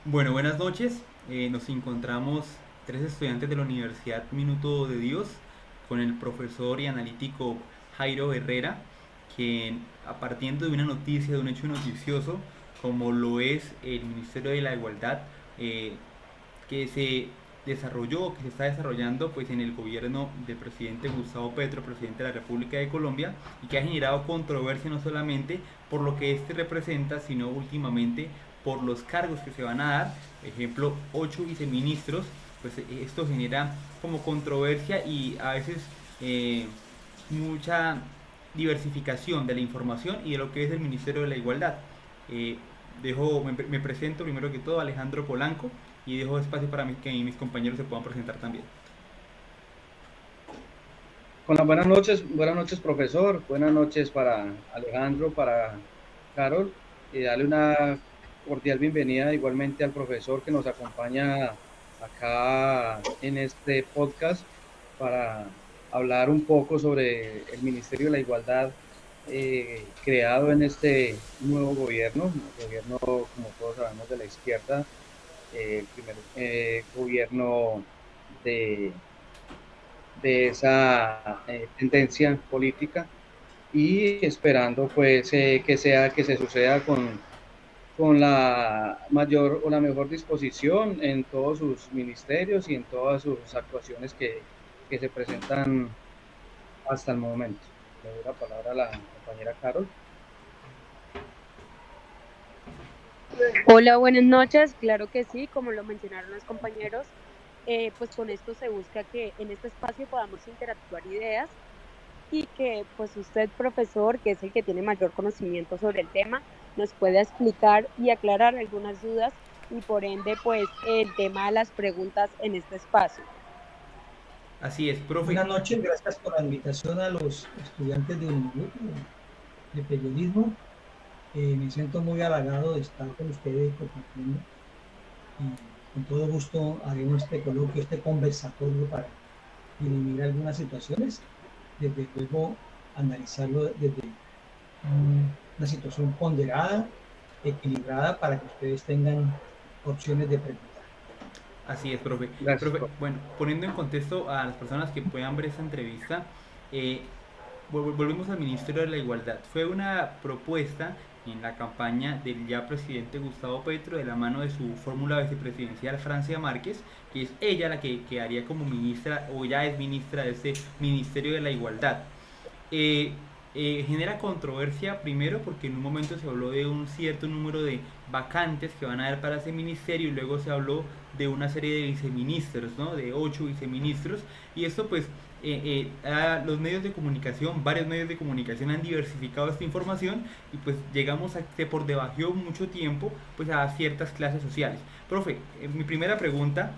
Bueno, buenas noches. Nos encontramos tres estudiantes de la Universidad Minuto de Dios con el profesor y analítico Jairo Herrera, quien, a partiendo de una noticia, de un hecho noticioso, como lo es el Ministerio de la Igualdad, eh, que se desarrolló, que se está desarrollando pues en el gobierno del presidente Gustavo Petro, presidente de la República de Colombia, y que ha generado controversia no solamente por lo que este representa, sino últimamente por los cargos que se van a dar, por ejemplo, 8 viceministros. Pues esto genera como controversia y a veces mucha diversificación de la información y de lo que es el Ministerio de la Igualdad. Eh, me presento primero que todo, Alejandro Polanco, y dejo espacio para que mis compañeros se puedan presentar también. Con las buenas noches, profesor. Buenas noches para Alejandro, para Carol. Y darle una cordial bienvenida igualmente al profesor que nos acompaña acá en este podcast para hablar un poco sobre el Ministerio de la Igualdad creado en este nuevo gobierno, como todos sabemos, de la izquierda, el primer gobierno de esa tendencia política y esperando pues que se suceda con la mayor o la mejor disposición en todos sus ministerios y en todas sus actuaciones que se presentan hasta el momento. Le doy la palabra a la compañera Carol. Hola, buenas noches. Claro que sí, como lo mencionaron los compañeros, pues con esto se busca que en este espacio podamos interactuar ideas y que pues usted, profesor, que es el que tiene mayor conocimiento sobre el tema, nos pueda explicar y aclarar algunas dudas y por ende pues el tema de las preguntas en este espacio. Así es, profe. Buenas noches, gracias por la invitación a los estudiantes de Uniluc de periodismo. Me siento muy halagado de estar con ustedes compartiendo y con todo gusto haremos este coloquio, este conversatorio para dirimir algunas situaciones, desde luego analizarlo desde una situación ponderada, equilibrada, para que ustedes tengan opciones de preguntar. Así es, profe. Gracias, Profe, profe. bueno, poniendo en contexto a las personas que puedan ver esta entrevista, eh, volvemos al Ministerio de la Igualdad. Fue una propuesta en la campaña del ya presidente Gustavo Petro, de la mano de su fórmula vicepresidencial Francia Márquez, que es ella la que quedaría como ministra, o ya es ministra de este Ministerio de la Igualdad. eh, Genera controversia primero porque en un momento se habló de un cierto número de vacantes que van a haber para ese ministerio y luego se habló de una serie de viceministros, ¿no? De 8 viceministros, y esto pues los medios de comunicación, varios medios de comunicación han diversificado esta información y pues llegamos a que por debajo mucho tiempo pues a ciertas clases sociales. Profe, mi primera pregunta,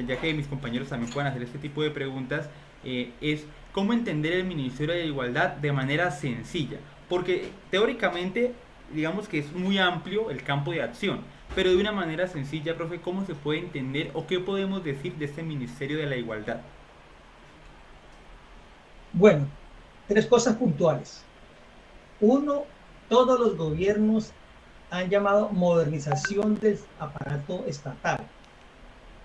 ya que mis compañeros también puedan hacer este tipo de preguntas, es cómo entender el Ministerio de Igualdad de manera sencilla. Porque teóricamente, digamos que es muy amplio el campo de acción, pero de una manera sencilla, profe, ¿cómo se puede entender o qué podemos decir de este Ministerio de la Igualdad? Bueno, tres cosas puntuales. Uno, todos los gobiernos han llamado modernización del aparato estatal.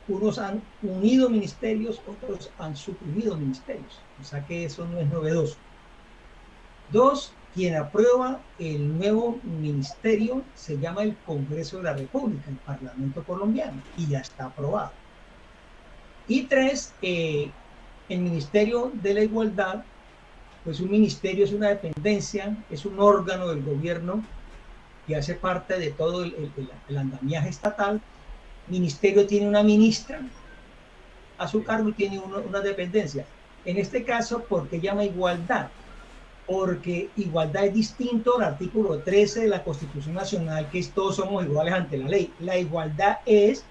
Unos han unido ministerios, otros han suprimido ministerios. O sea que eso no es novedoso. Dos, quien aprueba el nuevo ministerio se llama el Congreso de la República, el Parlamento colombiano, y ya está aprobado. Y tres, el Ministerio de la Igualdad, pues un ministerio es una dependencia, es un órgano del gobierno que hace parte de todo el andamiaje estatal. Ministerio tiene una ministra a su cargo y tiene una dependencia. En este caso, ¿por qué llama igualdad? Porque igualdad es distinto al artículo 13 de la Constitución Nacional, que es todos somos iguales ante la ley. La igualdad es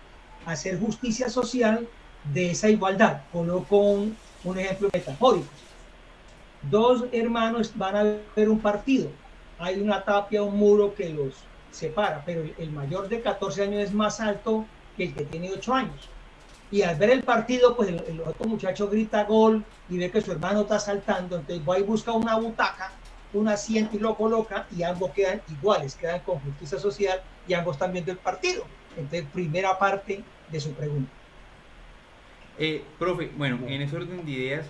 hacer justicia social de esa igualdad. Coloco un ejemplo metafórico. Dos hermanos van a ver un partido. Hay una tapia, un muro que los separa, pero el mayor de 14 años es más alto que el que tiene 8 años. Y al ver el partido, pues el otro muchacho grita gol y ve que su hermano está saltando, entonces va y busca una butaca un asiento y lo coloca y ambos quedan iguales, quedan con justicia social y ambos también del partido. Entonces, primera parte de su pregunta. Profe, bueno, en ese orden de ideas,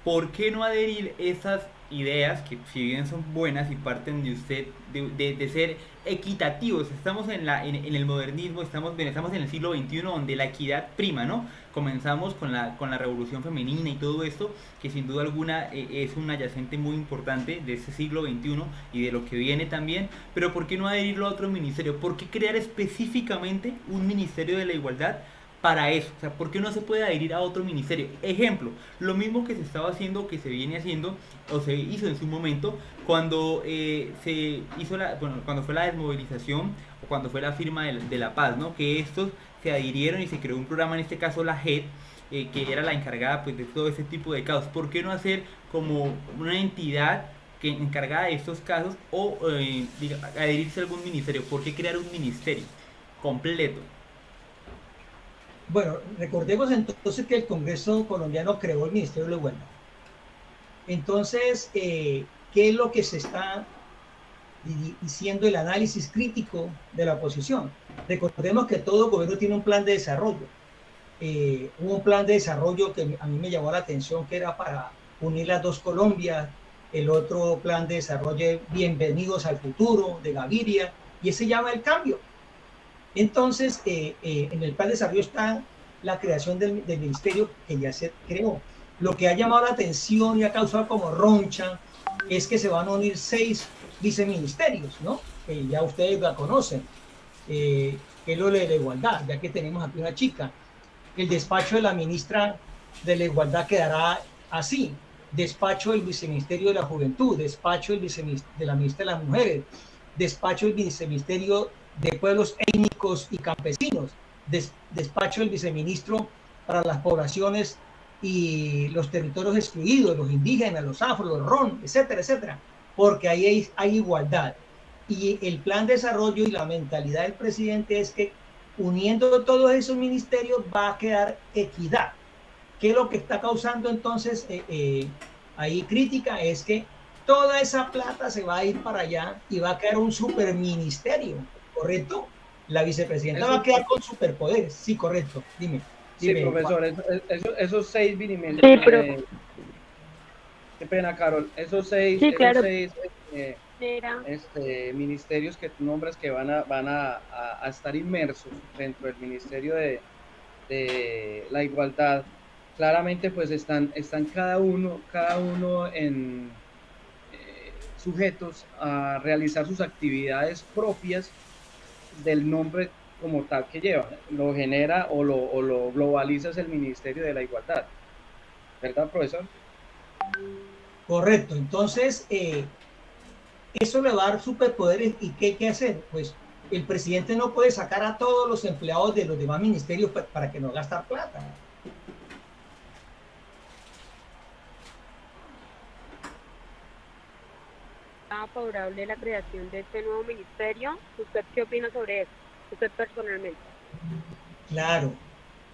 ¿por qué no adherir esas ideas que si bien son buenas y parten de usted, de ser equitativos? Estamos en el modernismo, estamos en el siglo XXI donde la equidad prima, ¿no? Comenzamos con la revolución femenina y todo esto, que sin duda alguna es un adyacente muy importante de ese siglo XXI y de lo que viene también, pero ¿por qué no adherirlo a otro ministerio? ¿Por qué crear específicamente un ministerio de la igualdad para eso? O sea, ¿por qué no se puede adherir a otro ministerio? Ejemplo, lo mismo que se estaba haciendo, que se viene haciendo, o se hizo en su momento, cuando se hizo cuando fue la desmovilización, o cuando fue la firma de la paz, ¿no? Que estos se adhirieron y se creó un programa, en este caso la JED, que era la encargada pues de todo ese tipo de casos. ¿Por qué no hacer como una entidad que encargada de estos casos, o adherirse a algún ministerio? ¿Por qué crear un ministerio completo? Bueno, recordemos entonces que el Congreso colombiano creó el Ministerio de la Igualdad. Entonces, ¿qué es lo que se está diciendo el análisis crítico de la oposición? Recordemos que todo gobierno tiene un plan de desarrollo. Hubo un plan de desarrollo que a mí me llamó la atención, que era para unir las dos Colombias. El otro plan de desarrollo, Bienvenidos al Futuro, de Gaviria, y ese llama el cambio. Entonces, en el plan de desarrollo está la creación del ministerio que ya se creó. Lo que ha llamado la atención y ha causado como roncha es que se van a unir 6 viceministerios, ¿no? Que ya ustedes la conocen, que es lo de la igualdad, ya que tenemos aquí una chica. El despacho de la ministra de la Igualdad quedará así: despacho del viceministerio de la Juventud, despacho del de la ministra de las Mujeres, despacho del viceministerio de Pueblos Étnicos y Campesinos, despacho del viceministro para las poblaciones y los territorios excluidos, los indígenas, los afro, los rom, etcétera, etcétera, porque ahí hay igualdad. Y el plan de desarrollo y la mentalidad del presidente es que uniendo todos esos ministerios va a quedar equidad. ¿Qué es lo que está causando entonces ahí crítica? Es que toda esa plata se va a ir para allá y va a quedar un superministerio, ¿correcto? La vicepresidenta va a quedar con superpoderes. Sí, correcto. Dime. Sí, profesor, esos 6 ministerios. Sí, pero... qué pena, Carol. Esos 6 sí, claro. Ministerios que tú nombras, que van a estar inmersos dentro del Ministerio de la Igualdad, claramente pues están cada uno en sujetos a realizar sus actividades propias del nombre como tal que lleva. Lo genera o lo globaliza es el Ministerio de la Igualdad, ¿verdad, profesor? Correcto. Entonces, eso le va a dar superpoderes. ¿Y qué hay que hacer? Pues el presidente no puede sacar a todos los empleados de los demás ministerios para que no gastar plata. Favorable la creación de este nuevo ministerio. ¿Usted qué opina sobre eso? Usted personalmente. Claro.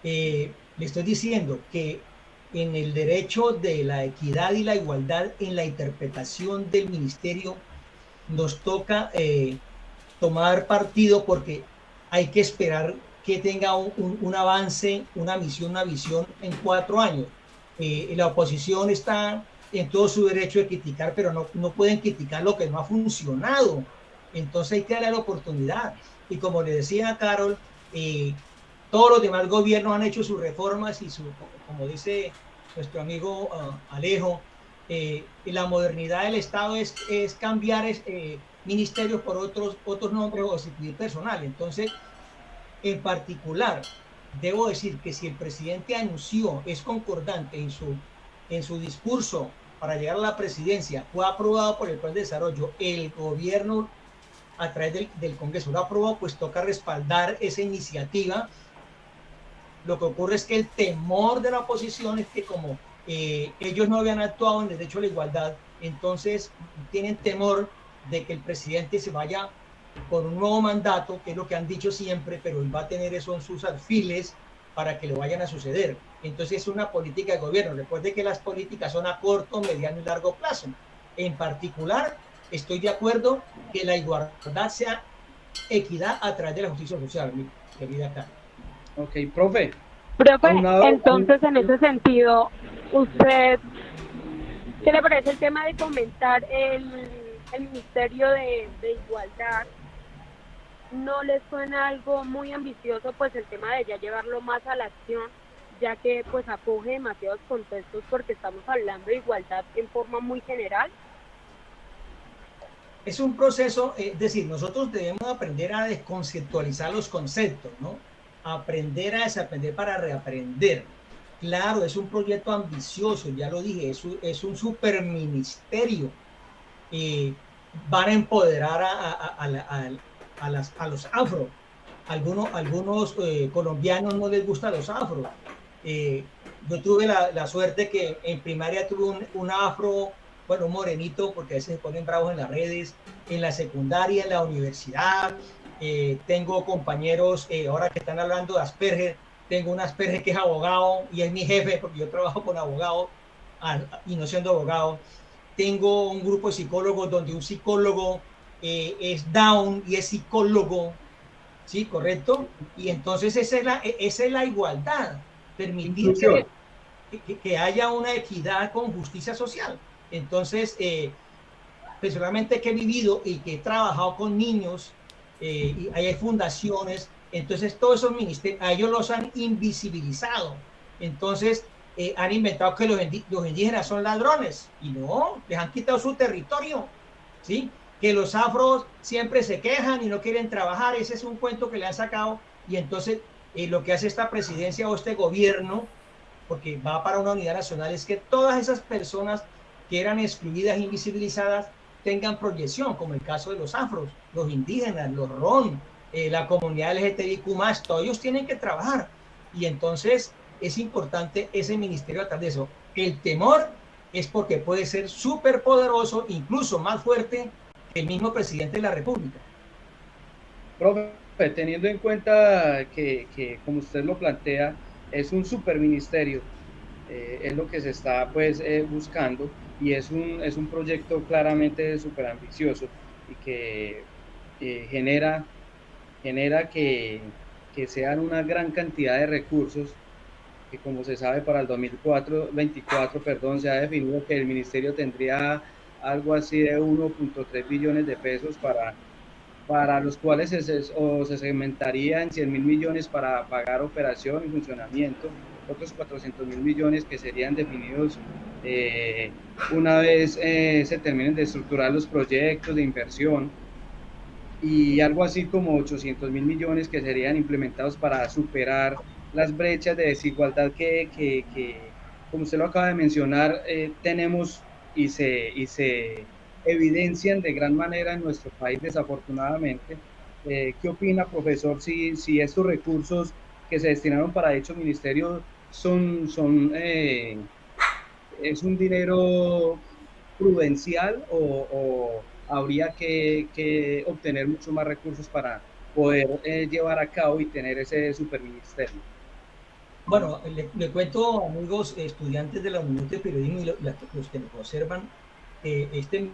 Le estoy diciendo que en el derecho de la equidad y la igualdad, en la interpretación del ministerio, nos toca tomar partido, porque hay que esperar que tenga un avance, una misión, una visión en 4 años. La oposición está en todo su derecho de criticar, pero no pueden criticar lo que no ha funcionado. Entonces hay que darle la oportunidad. Y como le decía a Carol, todos los demás gobiernos han hecho sus reformas y como dice nuestro amigo Alejo, la modernidad del Estado es cambiar ministerios por otros nombres o sustituir personal. Entonces, en particular, debo decir que si el presidente anunció, es concordante en su discurso para llegar a la presidencia, fue aprobado por el Plan de Desarrollo, el gobierno a través del Congreso lo ha aprobado, pues toca respaldar esa iniciativa. Lo que ocurre es que el temor de la oposición es que como ellos no habían actuado en el derecho a la igualdad, entonces tienen temor de que el presidente se vaya por un nuevo mandato, que es lo que han dicho siempre, pero él va a tener eso en sus alfiles para que le vayan a suceder. Entonces es una política de gobierno. Recuerde que las políticas son a corto, mediano y largo plazo. En particular, estoy de acuerdo que la igualdad sea equidad a través de la justicia social, mi querida Carla. Ok, profe, Profe, aunado, entonces en ese sentido, ¿usted qué le parece el tema de fomentar el Ministerio de Igualdad? ¿No les suena algo muy ambicioso pues el tema de ya llevarlo más a la acción, ya que pues acoge demasiados contextos porque estamos hablando de igualdad en forma muy general? Es un proceso, es decir, nosotros debemos aprender a desconceptualizar los conceptos, ¿no? Aprender a desaprender para reaprender. Claro, es un proyecto ambicioso, ya lo dije, es un superministerio. Van a empoderar a los afro. Algunos colombianos no les gustan los afros. Yo tuve la suerte que en primaria tuve un afro, bueno, un morenito, porque a veces se ponen bravos en las redes, en la secundaria, en la universidad. Tengo compañeros, ahora que están hablando de Asperger, tengo un Asperger que es abogado y es mi jefe, porque yo trabajo con abogados y no siendo abogado. Tengo un grupo de psicólogos donde un psicólogo es down y es psicólogo, ¿sí? ¿Correcto? Y entonces esa es la igualdad, permitir inclusión. que haya una equidad con justicia social. Entonces, personalmente que he vivido y que he trabajado con niños, y hay fundaciones, entonces todos esos ministerios, a ellos los han invisibilizado. Entonces, han inventado que los indígenas son ladrones, y no, les han quitado su territorio, ¿sí? Que los afros siempre se quejan y no quieren trabajar, ese es un cuento que le han sacado, y entonces lo que hace esta presidencia o este gobierno, porque va para una unidad nacional, es que todas esas personas que eran excluidas e invisibilizadas tengan proyección, como el caso de los afros, los indígenas, los ron, la comunidad LGTBIQ+, todos ellos tienen que trabajar. Y entonces es importante ese ministerio a través de eso. El temor es porque puede ser súper poderoso, incluso más fuerte que el mismo presidente de la República. Profe, teniendo en cuenta que como usted lo plantea, es un superministerio, es lo que se está pues buscando y es un proyecto claramente súper ambicioso y que genera, genera que sean una gran cantidad de recursos que como se sabe para el 2024, perdón, se ha definido que el ministerio tendría algo así de 1.3 billones de pesos para los cuales se segmentaría en 100 mil millones para pagar operación y funcionamiento, otros 400 mil millones que serían definidos una vez se terminen de estructurar los proyectos de inversión y algo así como 800 mil millones que serían implementados para superar las brechas de desigualdad como usted lo acaba de mencionar, tenemos y se evidencian de gran manera en nuestro país, desafortunadamente. ¿Qué opina, profesor, si estos recursos que se destinaron para dicho ministerio es un dinero prudencial o habría que obtener mucho más recursos para poder llevar a cabo y tener ese superministerio? Bueno, le cuento, amigos estudiantes de la Universidad de Periodismo y los que nos observan, este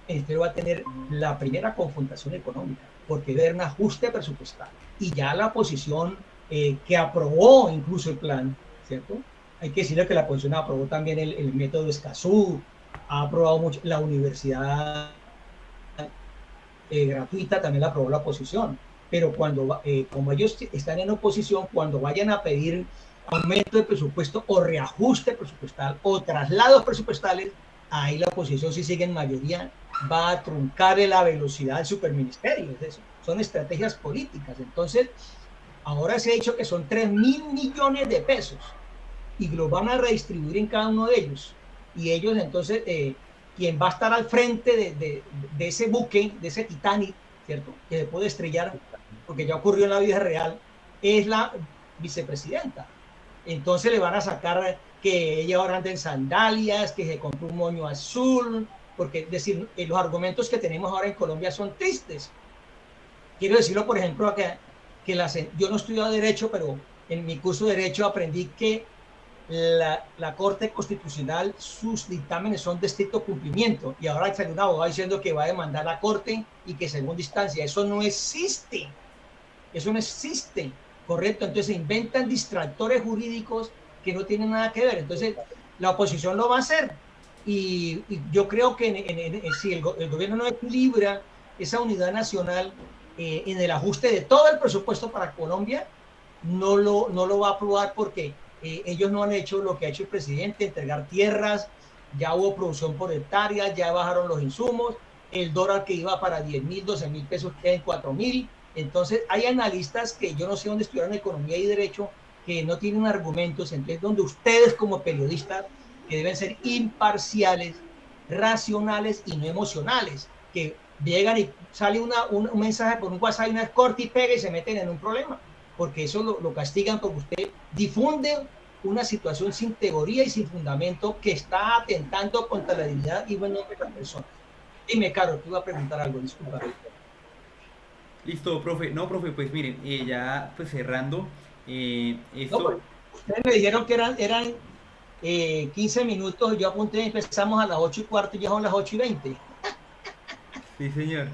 ministerio va a tener la primera confrontación económica, porque va a haber un ajuste presupuestal. Y ya la oposición que aprobó incluso el plan, ¿cierto? Hay que decirle que la oposición aprobó también el método Escazú, ha aprobado mucho, la universidad gratuita también la aprobó la oposición. Pero como ellos están en oposición, cuando vayan a pedir aumento de presupuesto o reajuste presupuestal o traslados presupuestales, ahí la oposición, si sigue en mayoría, va a truncar la velocidad del superministerio. Es decir, son estrategias políticas. Entonces, ahora se ha dicho que son 3.000 millones de pesos y los van a redistribuir en cada uno de ellos. Y ellos entonces, quien va a estar al frente de ese buque, de ese Titanic, ¿cierto? Que se puede estrellar, porque ya ocurrió en la vida real, es la vicepresidenta. Entonces le van a sacar que ella ahora anda en sandalias, que se compró un moño azul, porque es decir, los argumentos que tenemos ahora en Colombia son tristes. Quiero decirlo, por ejemplo, yo no he estudiado Derecho, pero en mi curso de Derecho aprendí que la Corte Constitucional, sus dictámenes son de estricto cumplimiento, y ahora salió un abogado diciendo que va a demandar a la Corte y que segunda instancia, eso no existe, correcto. Entonces se inventan distractores jurídicos que no tienen nada que ver. Entonces la oposición lo va a hacer, y yo creo que si el gobierno no equilibra esa unidad nacional en el ajuste de todo el presupuesto para Colombia, no lo va a aprobar, porque ellos no han hecho lo que ha hecho el presidente, entregar tierras, ya hubo producción por hectárea, ya bajaron los insumos, el dólar que iba para 10.000, 12.000 pesos queda en 4.000. Entonces hay analistas que yo no sé dónde estudiaron economía y derecho, que no tienen argumentos, entonces donde ustedes como periodistas, que deben ser imparciales, racionales y no emocionales, que llegan y sale un mensaje por un WhatsApp, una corte y pega y se meten en un problema, porque eso lo castigan, porque usted difunde una situación sin teoría y sin fundamento que está atentando contra la dignidad y buen nombre de las personas. Dime, Caro, te iba a preguntar algo, disculpa. Listo, profe. No, profe, pues miren, ya pues cerrando, esto... No, pues, ustedes me dijeron que eran 15 minutos, yo apunté, empezamos a las 8:15 y ya son las 8:20. Sí, señor.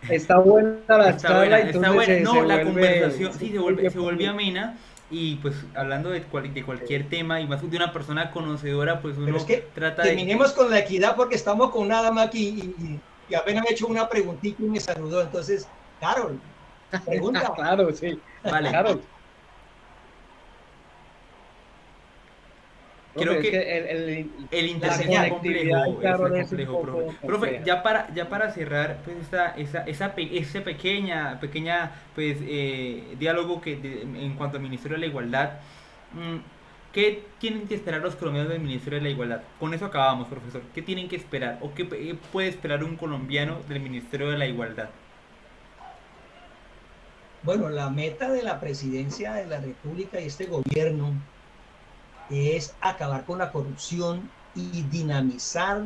Está buena la Está charla, buena, entonces está buena. se No, la vuelve, conversación se sí vuelve se vuelve amena, y pues hablando de cualquier tema y más de una persona conocedora, pues uno Pero es que trata terminemos con la equidad, porque estamos con una dama aquí y apenas me he hecho una preguntita y me saludó. Entonces, Carol, pregunta. Claro, sí. Vale. Carol. Creo Profe, es que que el internet es señal. complejo, Carol, es es un complejo, profe. poco Profe, compleja. ya para cerrar, pues ese pequeña, pues diálogo en cuanto al Ministerio de la Igualdad, ¿qué tienen que esperar los colombianos del Ministerio de la Igualdad? Con eso acabamos, profesor. ¿Qué tienen que esperar o qué puede esperar un colombiano del Ministerio de la Igualdad? Bueno, la meta de la presidencia de la República y este gobierno es acabar con la corrupción y dinamizar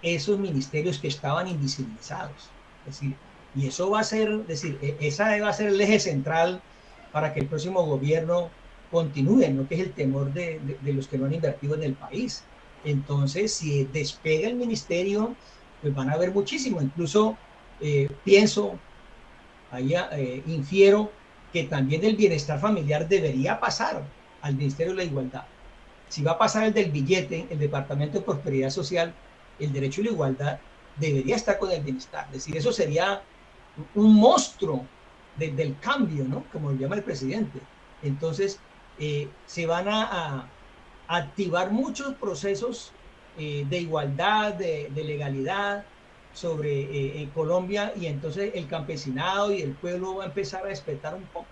esos ministerios que estaban invisibilizados. Es decir, y eso va a ser, es decir, esa va a ser el eje central para que el próximo gobierno continúe, ¿no? Que es el temor de los que no han invertido en el país. Entonces, si despega el ministerio, pues van a haber muchísimo. Incluso pienso, infiero que también el bienestar familiar debería pasar al Ministerio de la Igualdad. Si va a pasar el del billete, el Departamento de Prosperidad Social, el derecho a la igualdad debería estar con el bienestar. Es decir, eso sería un monstruo del cambio, ¿no? Como lo llama el presidente. Entonces, se van a activar muchos procesos de igualdad, de legalidad sobre Colombia, y entonces el campesinado y el pueblo va a empezar a despertar un poco.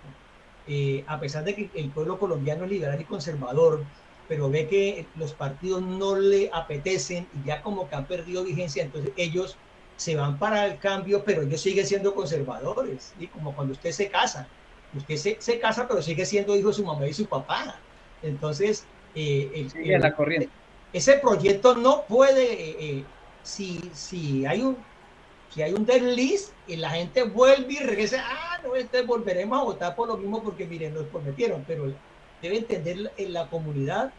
A pesar de que el pueblo colombiano es liberal y conservador, pero ve que los partidos no le apetecen y ya como que han perdido vigencia, entonces ellos se van para el cambio, pero ellos siguen siendo conservadores, ¿sí? Como cuando usted se casa pero sigue siendo hijo de su mamá y su papá. Entonces, la corriente. Ese proyecto no puede, si hay un desliz y la gente vuelve y regresa, no, entonces volveremos a votar por lo mismo porque miren, nos prometieron, pero debe entender en la comunidad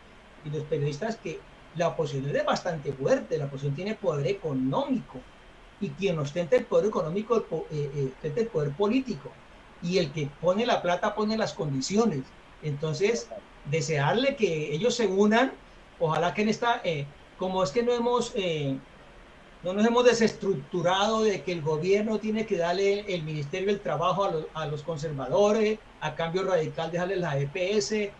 y los periodistas que la oposición es bastante fuerte, la oposición tiene poder económico, y quien ostenta el poder económico ostenta el poder político, y el que pone la plata pone las condiciones. Entonces, desearle que ellos se unan, ojalá que en esta, como es que no nos hemos desestructurado de que el gobierno tiene que darle el Ministerio del Trabajo a los conservadores, a Cambio Radical dejarle la EPS, y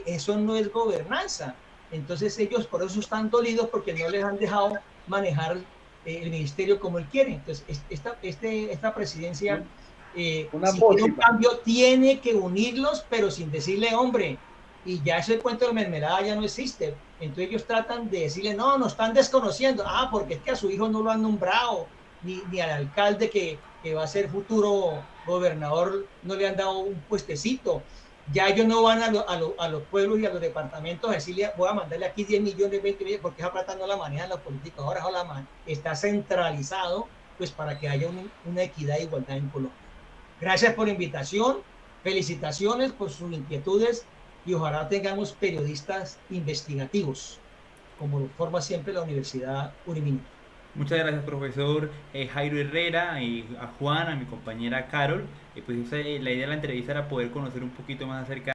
eso no es gobernanza. Entonces ellos por eso están dolidos, porque no les han dejado manejar el ministerio como él quiere. Entonces esta presidencia, si quiere un cambio, tiene que unirlos, pero sin decirle, hombre, y ya ese cuento de mermelada ya no existe. Entonces ellos tratan de decirle, no, nos están desconociendo, porque es que a su hijo no lo han nombrado, ni al alcalde que va a ser futuro gobernador no le han dado un puestecito. Ya ellos no van a los pueblos y a los departamentos a decirle, voy a mandarle aquí 10 millones, 20 millones, porque esa plata no la manejan los políticos, ahora está centralizado, pues para que haya una equidad e igualdad en Colombia. Gracias por la invitación, felicitaciones por sus inquietudes, y ojalá tengamos periodistas investigativos, como lo forma siempre la Universidad Uniminuto. Muchas gracias, profesor Jairo Herrera, y a Juan, a mi compañera Carol. Pues la idea de la entrevista era poder conocer un poquito más acerca